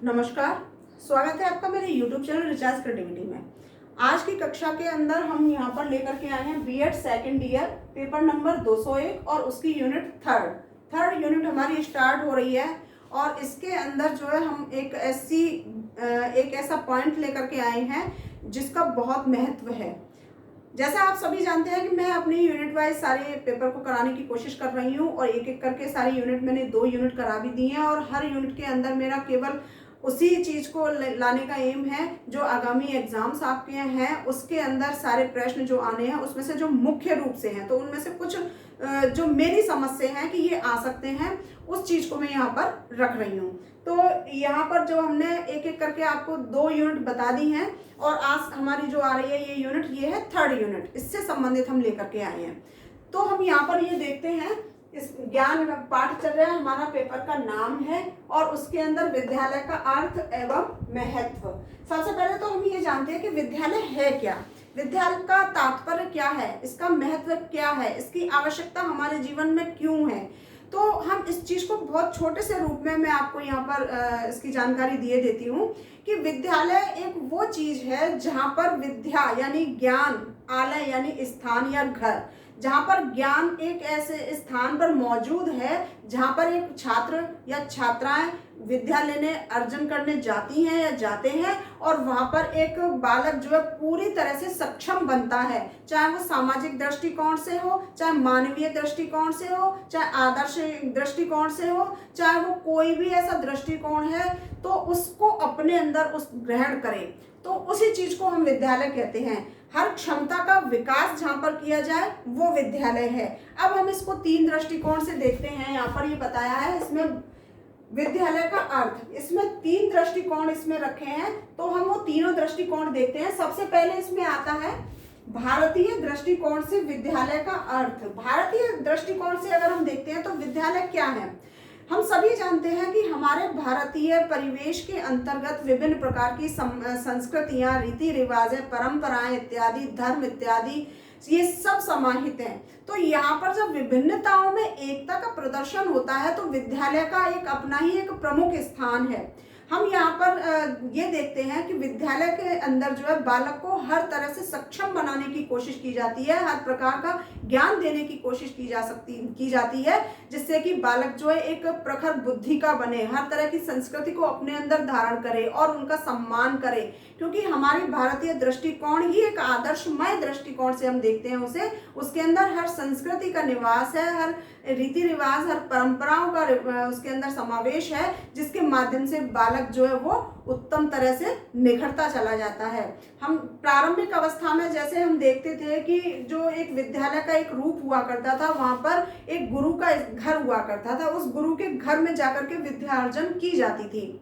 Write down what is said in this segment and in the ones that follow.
नमस्कार, स्वागत है आपका मेरे YouTube चैनल रिचार्ज क्रिएटिविटी में। आज की कक्षा के अंदर हम यहाँ पर लेकर के आए हैं BEd second year paper number 201 और उसकी यूनिट थर्ड यूनिट हमारी स्टार्ट हो रही है। और इसके अंदर जो है हम एक ऐसा पॉइंट लेकर के आए हैं जिसका बहुत महत्व है। जैसा आप सभी जानते हैं कि मैं अपनी यूनिट वाइज सारे पेपर को कराने की कोशिश कर रही हूँ और एक एक करके सारी यूनिट मैंने 2 यूनिट करा भी दी हैं। और हर यूनिट के अंदर मेरा केवल उसी चीज़ को लाने का एम है जो आगामी एग्जाम्स आपके हैं उसके अंदर सारे प्रश्न जो आने हैं उसमें से जो मुख्य रूप से हैं, तो उनमें से कुछ जो मेरी समझ से हैं कि ये आ सकते हैं, उस चीज़ को मैं यहाँ पर रख रही हूँ। तो यहाँ पर जो हमने एक एक करके आपको 2 यूनिट बता दी हैं और आज हमारी जो आ रही है ये है थर्ड यूनिट, इससे संबंधित हम लेकर के आए हैं। तो हम यहाँ पर ये देखते हैं, इस ज्ञान पाठ चल रहा है, हमारा पेपर का नाम है और उसके अंदर विद्यालय का अर्थ एवं महत्व। सबसे पहले तो हम ये जानते हैं कि विद्यालय है क्या, विद्यालय का तात्पर्य क्या है, इसका महत्व क्या है, इसकी आवश्यकता हमारे जीवन में क्यों है। तो हम इस चीज को बहुत छोटे से रूप में मैं आपको यहाँ पर इसकी जानकारी दिए देती हूँ कि विद्यालय एक वो चीज है जहाँ पर विद्या यानी ज्ञान, आलय यानी स्थान या घर, जहाँ पर ज्ञान एक ऐसे स्थान पर मौजूद है जहाँ पर एक छात्र या छात्राएं विद्या लेने अर्जन करने जाती हैं या जाते हैं और वहाँ पर एक बालक जो है पूरी तरह से सक्षम बनता है, चाहे वो सामाजिक दृष्टिकोण से हो, चाहे मानवीय दृष्टिकोण से हो, चाहे आदर्श दृष्टिकोण से हो, चाहे वो कोई भी ऐसा दृष्टिकोण है तो उसको अपने अंदर उस ग्रहण करे, तो उसी चीज को हम विद्यालय कहते हैं। हर क्षमता का विकास जहाँ पर किया जाए वो विद्यालय है। अब हम इसको 3 दृष्टिकोण से देखते हैं। यहाँ पर ये बताया है इसमें विद्यालय का अर्थ, इसमें 3 दृष्टिकोण इसमें रखे हैं, तो हम वो तीनों दृष्टिकोण देखते हैं। सबसे पहले इसमें आता है भारतीय दृष्टिकोण से विद्यालय का अर्थ। भारतीय दृष्टिकोण से अगर हम देखते हैं तो विद्यालय क्या है, हम सभी जानते हैं कि हमारे भारतीय परिवेश के अंतर्गत विभिन्न प्रकार की संस्कृतियां, रीति रिवाजें, परंपराएं इत्यादि, धर्म इत्यादि ये सब समाहित हैं। तो यहाँ पर जब विभिन्नताओं में एकता का प्रदर्शन होता है तो विद्यालय का एक अपना ही एक प्रमुख स्थान है। हम यहाँ पर ये देखते हैं कि विद्यालय के अंदर जो है बालक को हर तरह से सक्षम बनाने की कोशिश की जाती है, हर प्रकार का ज्ञान देने की कोशिश की जाती है जिससे कि बालक जो है एक प्रखर बुद्धि का बने, हर तरह की संस्कृति को अपने अंदर धारण करे और उनका सम्मान करे। क्योंकि हमारी भारतीय दृष्टिकोण ही एक आदर्शमय दृष्टिकोण से हम देखते हैं उसे, उसके अंदर हर संस्कृति का निवास है, हर रीति रिवाज, हर परंपराओं का उसके अंदर समावेश है, जिसके माध्यम से बालक जो है वो उत्तम तरह से निखरता चला जाता है। हम प्रारंभिक अवस्था में जैसे हम देखते थे कि जो एक विद्यालय का एक रूप हुआ करता था, वहां पर एक गुरु का घर हुआ करता था, उस गुरु के घर में जाकर के विद्यार्जन की जाती थी।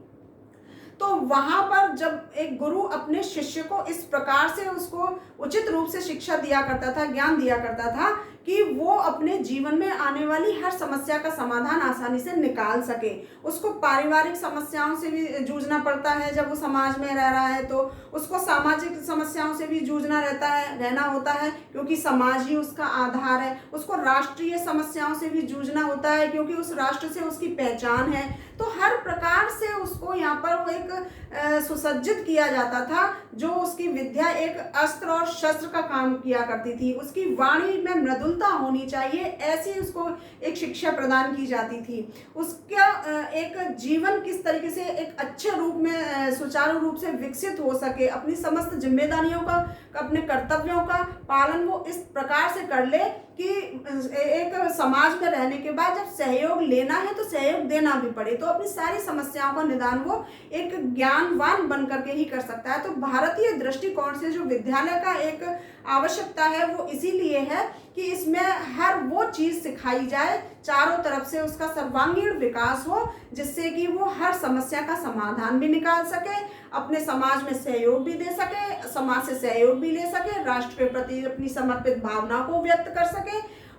तो वहां पर जब एक गुरु अपने शिष्य को इस प्रकार से उसको उचित रूप से शिक्षा दिया करता था, ज्ञान दिया करता था कि वो अपने जीवन में आने वाली हर समस्या का समाधान आसानी से निकाल सके। उसको पारिवारिक समस्याओं से भी जूझना पड़ता है, जब वो समाज में रह रहा है तो उसको सामाजिक समस्याओं से भी जूझना रहना होता है क्योंकि समाज ही उसका आधार है। उसको राष्ट्रीय समस्याओं से भी जूझना होता है क्योंकि उस राष्ट्र से उसकी पहचान है। तो हर प्रकार से उसको यहाँ पर वो एक सुसज्जित किया जाता था, जो उसकी विद्या एक अस्त्र और शस्त्र का काम किया करती थी। उसकी वाणी में मृदुलता होनी चाहिए, ऐसी उसको एक शिक्षा प्रदान की जाती थी। उसका एक जीवन किस तरीके से एक अच्छे रूप में सुचारू रूप से विकसित हो सके, अपनी समस्त जिम्मेदारियों का, अपने कर्तव्यों का पालन वो इस प्रकार से कर ले कि एक समाज में रहने के बाद जब सहयोग लेना है तो सहयोग देना भी पड़े, तो अपनी सारी समस्याओं का निदान वो एक ज्ञानवान बन करके ही कर सकता है। तो भारतीय दृष्टिकोण से जो विद्यालय का एक आवश्यकता है वो इसीलिए है कि इसमें हर वो चीज सिखाई जाए, चारों तरफ से उसका सर्वांगीण विकास हो, जिससे कि वो हर समस्या का समाधान भी निकाल सके, अपने समाज में सहयोग भी दे सके, समाज से सहयोग भी ले सके, राष्ट्र के प्रति अपनी समर्पित भावना को व्यक्त कर सके।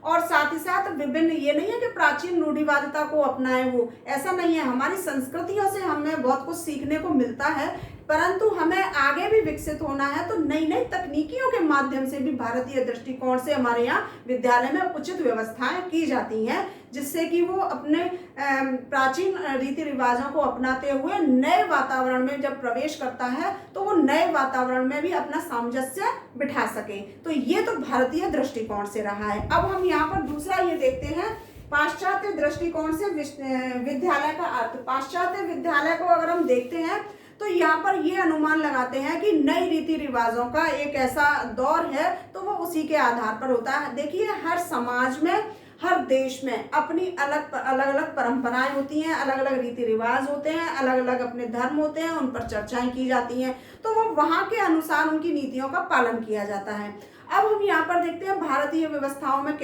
और साथ ही साथ विभिन्न, ये नहीं है कि प्राचीन रूढ़िवादिता को अपनाए, वो ऐसा नहीं है। हमारी संस्कृतियों से हमें बहुत कुछ सीखने को मिलता है, परंतु हमें आगे भी विकसित होना है, तो नई नई तकनीकियों के माध्यम से भी भारतीय दृष्टिकोण से हमारे यहाँ विद्यालय में उचित व्यवस्थाएं की जाती हैं, जिससे कि वो अपने प्राचीन रीति रिवाजों को अपनाते हुए नए वातावरण में जब प्रवेश करता है तो वो नए वातावरण में भी अपना सामंजस्य बिठा सके। तो ये तो भारतीय दृष्टिकोण से रहा है। अब हम यहाँ पर दूसरा ये देखते हैं, पाश्चात्य दृष्टिकोण से विद्यालय का अर्थ। पाश्चात्य विद्यालय को अगर हम देखते हैं तो यहाँ पर ये अनुमान लगाते हैं कि नई रीति रिवाजों का एक ऐसा दौर है, तो वो उसी के आधार पर होता है। देखिए, हर समाज में, हर देश में अपनी अलग अलग परंपराएं होती हैं, अलग अलग रीति रिवाज होते हैं, अलग अलग अपने धर्म होते हैं, उन पर चर्चाएं की जाती हैं, तो वो वहाँ के अनुसार उनकी नीतियों का पालन किया जाता है। अब हम यहाँ पर देखते हैं भारतीय व्यवस्थाओं में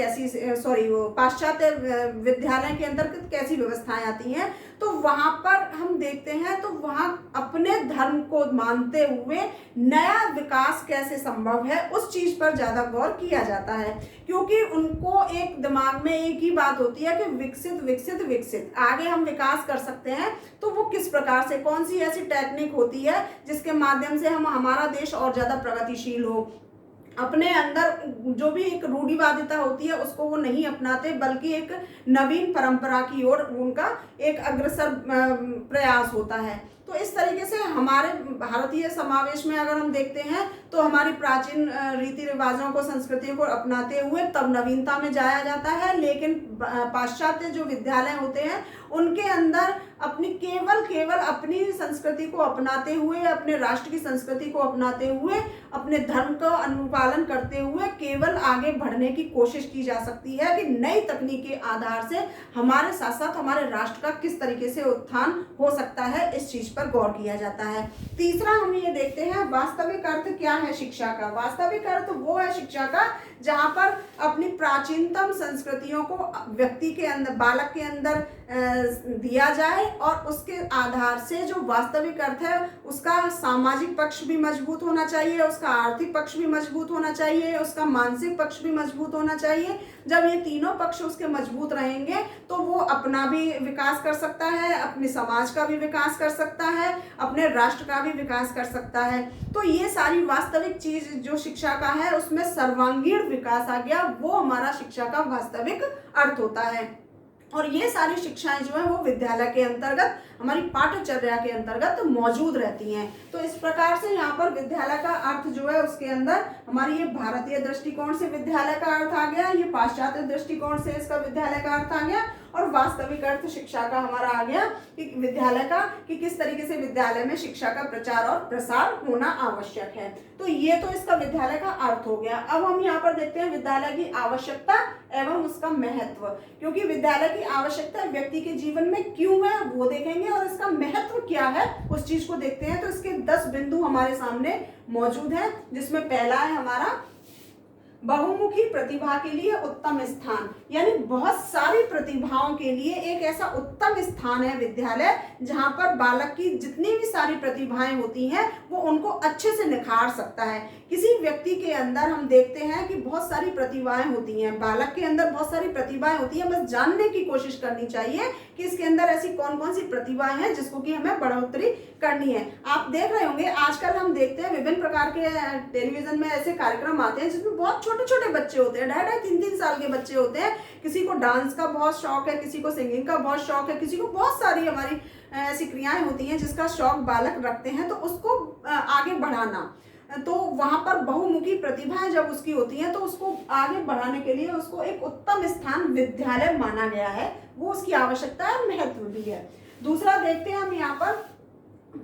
पाश्चात्य विद्यालय के अंतर्गत कैसी व्यवस्थाएं आती हैं। तो वहाँ पर हम देखते हैं तो वहाँ अपने धर्म को मानते हुए नया विकास कैसे संभव है उस चीज पर ज्यादा गौर किया जाता है, क्योंकि उनको एक दिमाग में एक ही बात होती है कि विकसित विकसित विकसित, आगे हम विकास कर सकते हैं तो वो किस प्रकार से, कौन सी ऐसी टेक्निक होती है जिसके माध्यम से हमारा देश और ज्यादा प्रगतिशील हो। अपने अंदर जो भी एक रूढ़िवादिता होती है उसको वो नहीं अपनाते, बल्कि एक नवीन परंपरा की ओर उनका एक अग्रसर प्रयास होता है। तो इस तरीके से हमारे भारतीय समावेश में अगर हम देखते हैं तो हमारी प्राचीन रीति रिवाजों को, संस्कृतियों को अपनाते हुए तब नवीनता में जाया जाता है। लेकिन पाश्चात्य जो विद्यालय होते हैं उनके अंदर अपनी केवल अपनी संस्कृति को अपनाते हुए, अपने राष्ट्र की संस्कृति को अपनाते हुए, अपने धर्म का अनुपालन करते हुए केवल आगे बढ़ने की कोशिश की जा सकती है कि नई तकनीक के आधार से हमारे साथ साथ हमारे राष्ट्र का किस तरीके से उत्थान हो सकता है, इस चीज पर गौर किया जाता है। तीसरा हम ये देखते हैं, वास्तविक अर्थ क्या है शिक्षा का। वास्तविक अर्थ वो है शिक्षा का जहाँ पर अपनी प्राचीनतम संस्कृतियों को व्यक्ति के अंदर, बालक के अंदर दिया जाए और उसके आधार से जो वास्तविक अर्थ है उसका सामाजिक पक्ष भी मजबूत होना चाहिए, उसका आर्थिक पक्ष भी मजबूत होना चाहिए, उसका मानसिक पक्ष भी मजबूत होना चाहिए। जब ये तीनों पक्ष उसके मजबूत रहेंगे तो वो अपना भी विकास कर सकता है, अपने समाज का भी विकास कर सकता है, अपने राष्ट्र का भी विकास कर सकता है। तो ये सारी वास्तविक चीज जो शिक्षा का है उसमें सर्वांगीण विकास आ गया, वो हमारा शिक्षा का वास्तविक अर्थ होता है। और ये सारी शिक्षाएं जो है वो विद्यालय के अंतर्गत, हमारी पाठ्यचर्या के अंतर्गत मौजूद रहती हैं। तो इस प्रकार से यहाँ पर विद्यालय का अर्थ जो है उसके अंदर हमारी ये भारतीय दृष्टिकोण से विद्यालय का अर्थ आ गया, ये पाश्चात्य दृष्टिकोण से इसका विद्यालय का अर्थ आ गया, और वास्तविक अर्थ शिक्षा का हमारा आ गया कि विद्यालय का, कि किस तरीके से विद्यालय में शिक्षा का प्रचार और प्रसार होना आवश्यक है। तो ये तो इसका विद्यालय का अर्थ हो गया। अब हम यहाँ पर देखते हैं विद्यालय की आवश्यकता एवं उसका महत्व, क्योंकि विद्यालय की आवश्यकता व्यक्ति के जीवन में क्यों है वो देखेंगे और इसका महत्व क्या है उस चीज को देखते हैं। तो इसके 10 बिंदु हमारे सामने मौजूद हैं, जिसमें पहला है हमारा बहुमुखी प्रतिभा के लिए उत्तम स्थान, यानी बहुत सारी प्रतिभाओं के लिए एक ऐसा उत्तम स्थान है विद्यालय जहां पर बालक की जितनी भी सारी प्रतिभाएं होती हैं वो उनको अच्छे से निखार सकता है। किसी व्यक्ति के अंदर हम देखते हैं कि बहुत सारी प्रतिभाएं होती हैं, बालक के अंदर बहुत सारी प्रतिभाएं होती हैं, बस जानने की कोशिश करनी चाहिए कि इसके अंदर ऐसी कौन कौन सी प्रतिभाएं हैं जिसको कि हमें बढ़ोतरी करनी है। आप देख रहे होंगे आजकल हम देखते हैं विभिन्न प्रकार के टेलीविजन में ऐसे कार्यक्रम आते हैं जिसमें बहुत छोटे छोटे बच्चे होते हैं, 2.5-3 साल के बच्चे होते हैं। किसी को डांस का बहुत शौक है, किसी को सिंगिंग का बहुत शौक है, किसी को बहुत सारी हमारी ऐसी क्रियाएं होती हैं जिसका शौक बालक रखते हैं, तो उसको आगे बढ़ाना, तो वहां पर बहुमुखी प्रतिभाएं जब उसकी होती हैं तो उसको आगे बढ़ाने के लिए उसको एक उत्तम स्थान विद्यालय माना गया है, वो उसकी आवश्यकता है, महत्व भी है। दूसरा देखते हैं हम यहाँ पर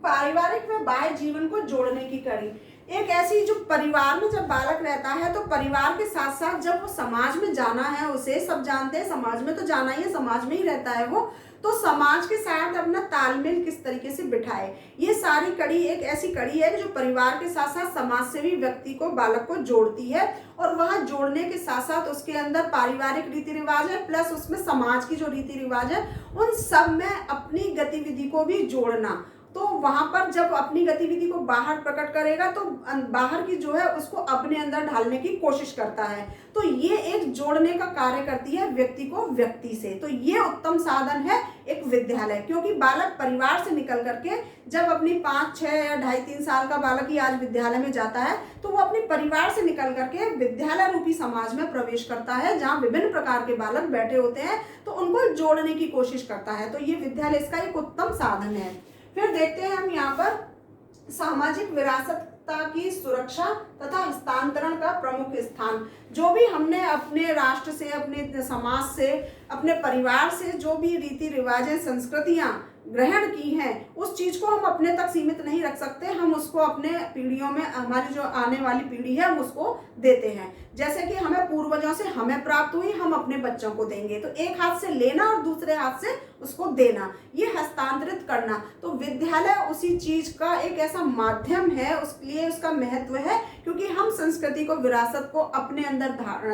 पारिवारिक व बाह्य जीवन को जोड़ने की कड़ी। एक ऐसी जो परिवार में जब बालक रहता है तो परिवार के साथ साथ जब वो समाज में जाना है, उसे सब जानते हैं समाज में तो जाना ही है, समाज में ही रहता है वो, तो समाज के साथ अपना तालमेल किस तरीके से बिठाए, ये सारी कड़ी एक ऐसी कड़ी है जो परिवार के साथ साथ समाज से भी व्यक्ति को, बालक को जोड़ती है। और वहाँ जोड़ने के साथ साथ उसके अंदर पारिवारिक रीति रिवाज है प्लस उसमें समाज की जो रीति रिवाज है उन सब में अपनी गतिविधि को भी जोड़ना, तो वहां पर जब अपनी गतिविधि को बाहर प्रकट करेगा तो बाहर की जो है उसको अपने अंदर ढालने की कोशिश करता है। तो ये एक जोड़ने का कार्य करती है व्यक्ति को व्यक्ति से। तो ये उत्तम साधन है एक विद्यालय, क्योंकि बालक परिवार से निकल करके जब अपनी 5, 6 या 2.5-3 साल का बालक ही आज विद्यालय में जाता है तो वो अपने परिवार से निकल करके विद्यालय रूपी समाज में प्रवेश करता है, जहाँ विभिन्न प्रकार के बालक बैठे होते हैं, तो उनको जोड़ने की कोशिश करता है। तो ये विद्यालय इसका एक उत्तम साधन है। फिर देखते हैं हम यहाँ पर सामाजिक विरासतता की सुरक्षा तथा हस्तांतरण का प्रमुख स्थान। जो भी हमने अपने राष्ट्र से, अपने समाज से, अपने परिवार से जो भी रीति रिवाजें, संस्कृतियां ग्रहण की हैं, उस चीज को हम अपने तक सीमित नहीं रख सकते। हम उसको अपने पीढ़ियों में, हमारी जो आने वाली पीढ़ी है, हम उसको देते हैं। जैसे कि हमें पूर्वजों से हमें प्राप्त हुई, हम अपने बच्चों को देंगे। तो एक हाथ से लेना और दूसरे हाथ से उसको देना, ये हस्तांतरित करना। तो विद्यालय उसी चीज का एक ऐसा माध्यम है, उसके लिए उसका महत्व है, क्योंकि हम संस्कृति को, विरासत को अपने अंदर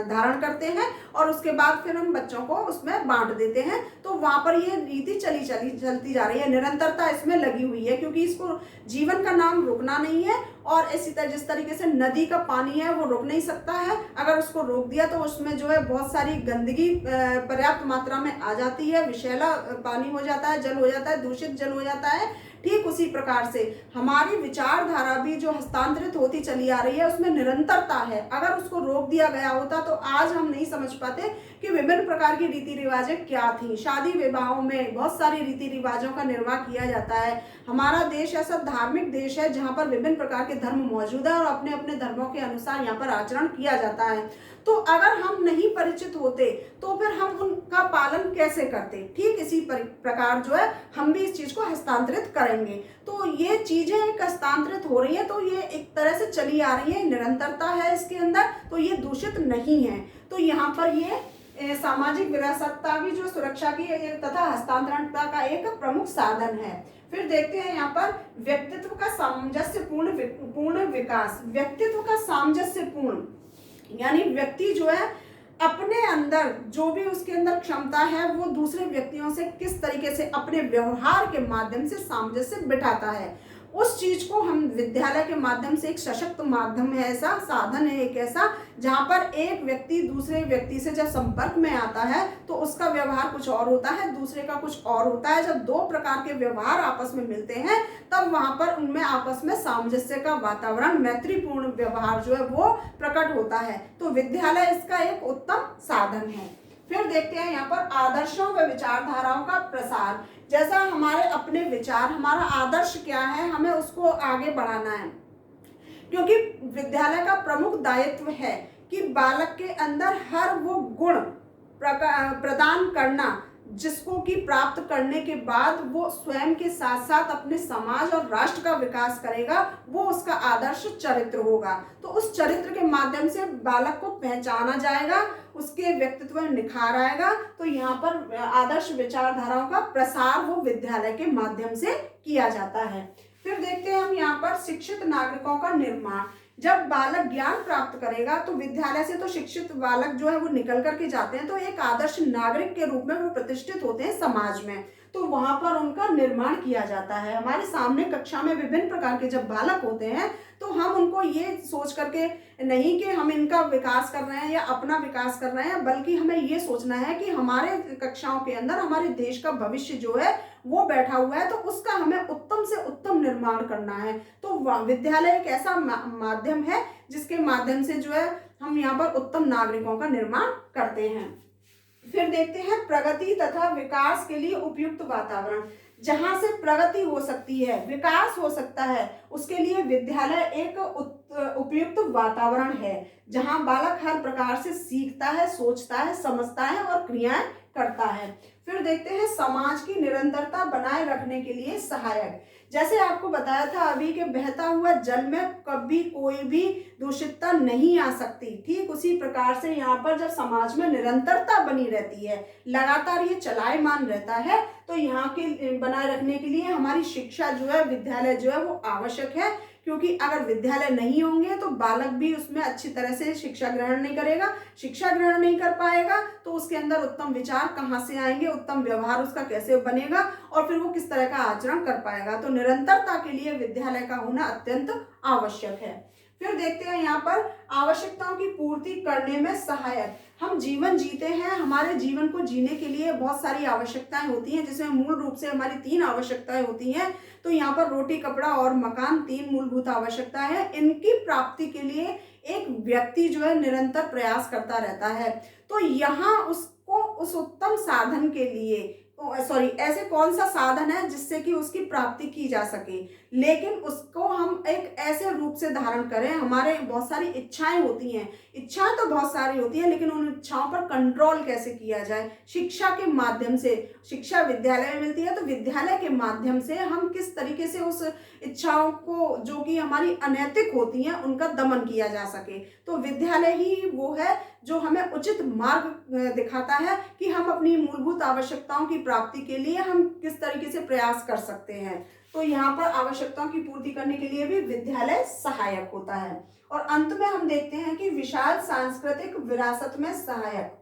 धारण करते हैं और उसके बाद फिर हम बच्चों को उसमें बांट देते हैं। तो वहां पर ये रीति चलती जा रही है, निरंतरता इसमें लगी हुई है, क्योंकि इसको जीवन का नाम रुकना नहीं है। और इसी तरह जिस तरीके से नदी का पानी है वो रुक नहीं सकता है, अगर उसको रोक दिया तो उसमें जो है बहुत सारी गंदगी पर्याप्त मात्रा में आ जाती है, विषैला पानी हो जाता है, जल हो जाता है, दूषित जल हो जाता है। ठीक उसी प्रकार से हमारी विचारधारा भी जो हस्तांतरित होती चली आ रही है उसमें निरंतरता है। अगर उसको रोक दिया गया होता तो आज हम नहीं समझ पाते कि विभिन्न प्रकार की रीति रिवाजें क्या थी। शादी विवाहों में बहुत सारी रीति रिवाजों का निर्वाह किया जाता है। हमारा देश ऐसा धार्मिक देश है जहाँ पर विभिन्न प्रकार के धर्म मौजूद है और अपने अपने धर्मों के अनुसार यहाँ पर आचरण किया जाता है। तो अगर हम नहीं परिचित होते तो फिर हम उनका पालन कैसे करते। ठीक इसी प्रकार जो है हम भी इस चीज को हस्तांतरित करेंगे। तो ये चीजें एक हस्तांतरित हो रही है, तो ये एक तरह से चली आ रही है, निरंतरता है इसके अंदर, तो ये दूषित नहीं है। तो यहाँ पर ये सामाजिक विरासतता की जो सुरक्षा की तथा हस्तांतरणता का एक प्रमुख साधन है। फिर देखते हैं यहाँ पर व्यक्तित्व का सामंजस्यपूर्ण विकास। व्यक्तित्व का सामंजस्यपूर्ण यानी व्यक्ति जो है अपने अंदर जो भी उसके अंदर क्षमता है वो दूसरे व्यक्तियों से किस तरीके से अपने व्यवहार के माध्यम से सामंजस्य बिठाता है, उस चीज को हम विद्यालय के माध्यम से, एक सशक्त माध्यम है, ऐसा साधन है एक ऐसा, जहां पर एक व्यक्ति दूसरे व्यक्ति से जब संपर्क में आता है तो उसका व्यवहार कुछ और होता है, दूसरे का कुछ और होता है। जब दो प्रकार के व्यवहार आपस में मिलते हैं तब वहां पर उनमें आपस में सामंजस्य का वातावरण, मैत्रीपूर्ण व्यवहार जो है वो प्रकट होता है। तो विद्यालय इसका एक उत्तम साधन है। फिर देखते हैं यहाँ पर आदर्शों व विचारधाराओं का प्रसार। जैसा हमारे अपने विचार, हमारा आदर्श क्या है, हमें उसको आगे बढ़ाना है, क्योंकि विद्यालय का प्रमुख दायित्व है कि बालक के अंदर हर वो गुण प्रदान करना जिसको कि प्राप्त करने के बाद वो स्वयं के साथ साथ अपने समाज और राष्ट्र का विकास करेगा, वो उसका आदर्श चरित्र होगा। तो उस चरित्र के माध्यम से बालक को पहचाना जाएगा, उसके व्यक्तित्व में निखार आएगा। तो यहाँ पर आदर्श विचारधाराओं का प्रसार वो विद्यालय के माध्यम से किया जाता है। फिर देखते हैं हम यहाँ पर शिक्षित नागरिकों का निर्माण। जब बालक ज्ञान प्राप्त करेगा तो विद्यालय से तो शिक्षित बालक जो है वो निकल करके जाते हैं, तो एक आदर्श नागरिक के रूप में वो प्रतिष्ठित होते हैं समाज में। तो वहां पर उनका निर्माण किया जाता है। हमारे सामने कक्षा में विभिन्न प्रकार के जब बालक होते हैं तो हम उनको ये सोच करके नहीं कि हम इनका विकास कर रहे हैं या अपना विकास कर रहे हैं, बल्कि हमें ये सोचना है कि हमारे कक्षाओं के अंदर हमारे देश का भविष्य जो है वो बैठा हुआ है, तो उसका हमें उत्तम से उत्तम निर्माण करना है। तो विद्यालय एक ऐसा माध्यम है जिसके माध्यम से जो है हम यहाँ पर उत्तम नागरिकों का निर्माण करते हैं। फिर देखते हैं प्रगति तथा विकास के लिए उपयुक्त वातावरण। जहां से प्रगति हो सकती है, विकास हो सकता है, उसके लिए विद्यालय एक उपयुक्त वातावरण है, जहां बालक हर प्रकार से सीखता है, सोचता है, समझता है और क्रियाएं करता है। फिर देखते हैं समाज की निरंतरता बनाए रखने के लिए सहायक। जैसे आपको बताया था अभी के बहता हुआ जल में कभी कोई भी दूषितता नहीं आ सकती, ठीक उसी प्रकार से यहाँ पर जब समाज में निरंतरता बनी रहती है, लगातार ये चलायमान रहता है, तो यहाँ के बनाए रखने के लिए हमारी शिक्षा जो है, विद्यालय जो है वो आवश्यक है, क्योंकि अगर विद्यालय नहीं होंगे तो बालक भी उसमें अच्छी तरह से शिक्षा ग्रहण नहीं करेगा, शिक्षा ग्रहण नहीं कर पाएगा तो उसके अंदर उत्तम विचार कहाँ से आएंगे, उत्तम व्यवहार उसका कैसे बनेगा और फिर वो किस तरह का आचरण कर पाएगा। तो निरंतरता के लिए विद्यालय का होना अत्यंत आवश्यक है। फिर देखते हैं यहाँ पर आवश्यकताओं की पूर्ति करने में सहायक। हम जीवन जीते हैं, हमारे जीवन को जीने के लिए बहुत सारी आवश्यकताएं होती हैं, जिसमें मूल रूप से हमारी 3 आवश्यकताएं होती हैं। तो यहाँ पर रोटी, कपड़ा और मकान 3 मूलभूत आवश्यकताएं हैं। इनकी प्राप्ति के लिए एक व्यक्ति जो है निरंतर प्रयास करता रहता है। तो यहाँ उसको उस उत्तम साधन के लिए ऐसे कौन सा साधन है जिससे कि उसकी प्राप्ति की जा सके, लेकिन उसको हम एक ऐसे रूप से धारण करें। हमारे बहुत सारी इच्छाएं होती हैं, इच्छाएं तो बहुत सारी होती हैं, लेकिन उन इच्छाओं पर कंट्रोल कैसे किया जाए, शिक्षा के माध्यम से। शिक्षा विद्यालय में मिलती है, तो विद्यालय के माध्यम से हम किस तरीके से उस इच्छाओं को जो कि हमारी अनैतिक होती हैं उनका दमन किया जा सके। तो विद्यालय ही वो है जो हमें उचित मार्ग दिखाता है कि हम अपनी मूलभूत आवश्यकताओं की प्राप्ति के लिए हम किस तरीके से प्रयास कर सकते हैं। तो यहाँ पर आवश्यकताओं की पूर्ति करने के लिए भी विद्यालय सहायक होता है। और अंत में हम देखते हैं कि विशाल सांस्कृतिक विरासत में सहायक।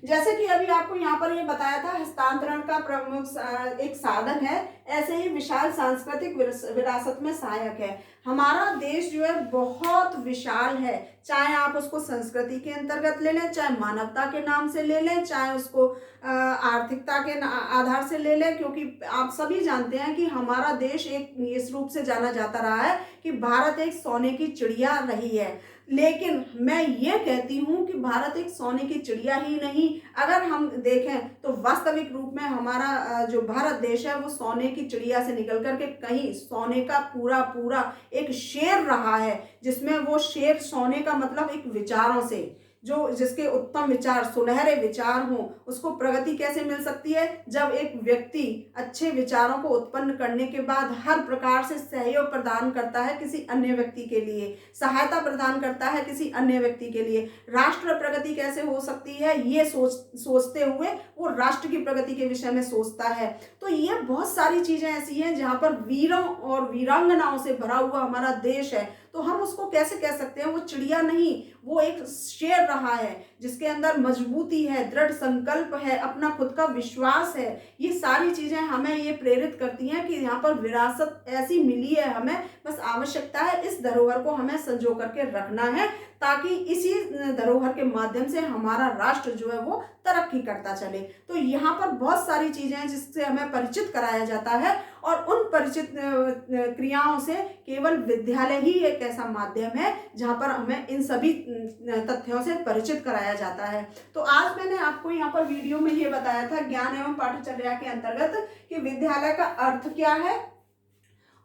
जैसे कि अभी आपको यहाँ पर ये बताया था हस्तांतरण का प्रमुख एक साधन है, ऐसे ही विशाल सांस्कृतिक विरासत में सहायक है। हमारा देश जो है बहुत विशाल है, चाहे आप उसको संस्कृति के अंतर्गत ले लें, चाहे मानवता के नाम से ले लें, चाहे उसको आर्थिकता के आधार से ले लें, क्योंकि आप सभी जानते हैं कि हमारा देश एक इस रूप से जाना जाता रहा है कि भारत एक सोने की चिड़िया रही है। लेकिन मैं ये कहती हूँ कि भारत एक सोने की चिड़िया ही नहीं, अगर हम देखें तो वास्तविक रूप में हमारा जो भारत देश है वो सोने की चिड़िया से निकल करके कहीं सोने का पूरा एक शेर रहा है, जिसमें वो शेर सोने का मतलब एक विचारों से, जो जिसके उत्तम विचार, सुनहरे विचार हों, उसको प्रगति कैसे मिल सकती है? जब एक व्यक्ति अच्छे विचारों को उत्पन्न करने के बाद हर प्रकार से सहयोग प्रदान करता है किसी अन्य व्यक्ति के लिए, सहायता प्रदान करता है किसी अन्य व्यक्ति के लिए। राष्ट्र प्रगति कैसे हो सकती है ये सोचते हुए वो राष्ट्र की प्रगति के विषय में सोचता है। तो ये बहुत सारी चीजें ऐसी हैं जहाँ पर वीरों और वीरांगनाओं से भरा हुआ हमारा देश है। तो हम उसको कैसे कह सकते हैं? वो चिड़िया नहीं, वो एक शेर रहा है जिसके अंदर मजबूती है, दृढ़ संकल्प है, अपना खुद का विश्वास है। ये सारी चीजें हमें ये प्रेरित करती हैं कि यहाँ पर विरासत ऐसी मिली है हमें, बस आवश्यकता है इस धरोहर को हमें संजो करके रखना है, ताकि इसी धरोहर के माध्यम से हमारा राष्ट्र जो है वो तरक्की करता चले। तो यहाँ पर बहुत सारी चीजें हैं जिससे हमें परिचित कराया जाता है, और उन परिचित क्रियाओं से केवल विद्यालय ही एक ऐसा माध्यम है जहाँ पर हमें इन सभी तथ्यों से परिचित कराया जाता है। तो आज मैंने आपको यहाँ पर वीडियो में ये बताया था ज्ञान एवं पाठचर्या के अंतर्गत कि विद्यालय का अर्थ क्या है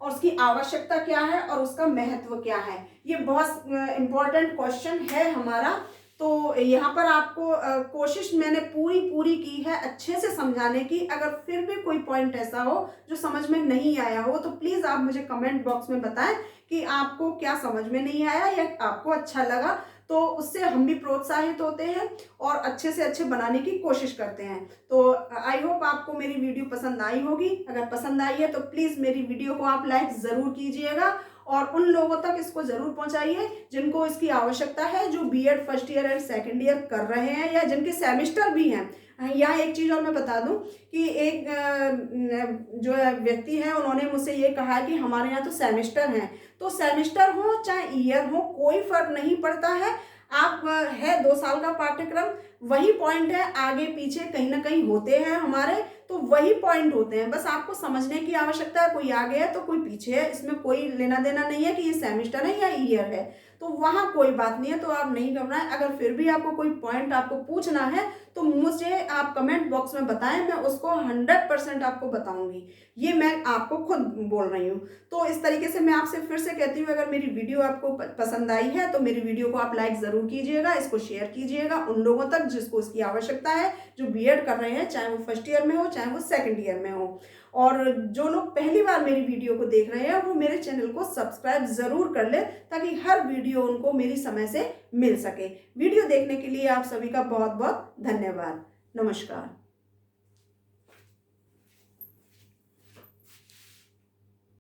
और उसकी आवश्यकता क्या है और उसका महत्व क्या है। ये बहुत इंपॉर्टेंट क्वेश्चन है हमारा। तो यहाँ पर आपको कोशिश मैंने पूरी की है अच्छे से समझाने की। अगर फिर भी कोई पॉइंट ऐसा हो जो समझ में नहीं आया हो तो प्लीज़ आप मुझे कमेंट बॉक्स में बताएं कि आपको क्या समझ में नहीं आया या आपको अच्छा लगा, तो उससे हम भी प्रोत्साहित होते हैं और अच्छे से अच्छे बनाने की कोशिश करते हैं। तो आई होप आपको मेरी वीडियो पसंद आई होगी। अगर पसंद आई है तो प्लीज़ मेरी वीडियो को आप लाइक ज़रूर कीजिएगा और उन लोगों तक इसको ज़रूर पहुंचाइए जिनको इसकी आवश्यकता है, जो BEd first year and second year कर रहे हैं या जिनके सेमेस्टर भी हैं। यहाँ एक चीज़ और मैं बता दूं कि एक जो व्यक्ति है उन्होंने मुझसे ये कहा है कि हमारे यहाँ तो सेमेस्टर हैं, तो सेमेस्टर हो चाहे ईयर हो कोई फर्क नहीं पड़ता है। आप है 2 साल का पाठ्यक्रम, वही पॉइंट है, आगे पीछे कहीं ना कहीं होते हैं हमारे, तो वही पॉइंट होते हैं। बस आपको समझने की आवश्यकता है, कोई आगे है तो कोई पीछे है, इसमें कोई लेना देना नहीं है कि ये सेमेस्टर है या ईयर है, तो वहाँ कोई बात नहीं है। तो आप नहीं घबराएं। अगर फिर भी आपको कोई पॉइंट आपको पूछना है तो मुझे आप कमेंट बॉक्स में बताएं, मैं उसको 100% आपको बताऊंगी। ये मैं आपको खुद बोल रही हूँ। तो इस तरीके से मैं आपसे फिर से कहती हूँ, अगर मेरी वीडियो आपको पसंद आई है तो मेरी वीडियो को आप लाइक ज़रूर कीजिएगा, इसको शेयर कीजिएगा उन लोगों तक जिसको इसकी आवश्यकता है, जो बीएड कर रहे हैं, चाहे वो फर्स्ट ईयर में हो चाहे वो सेकेंड ईयर में हो। और जो लोग पहली बार मेरी वीडियो को देख रहे हैं वो मेरे चैनल को सब्सक्राइब ज़रूर कर ले, ताकि हर वीडियो उनको मेरी समय से मिल सके। वीडियो देखने के लिए आप सभी का बहुत बहुत धन्यवाद। नमस्कार।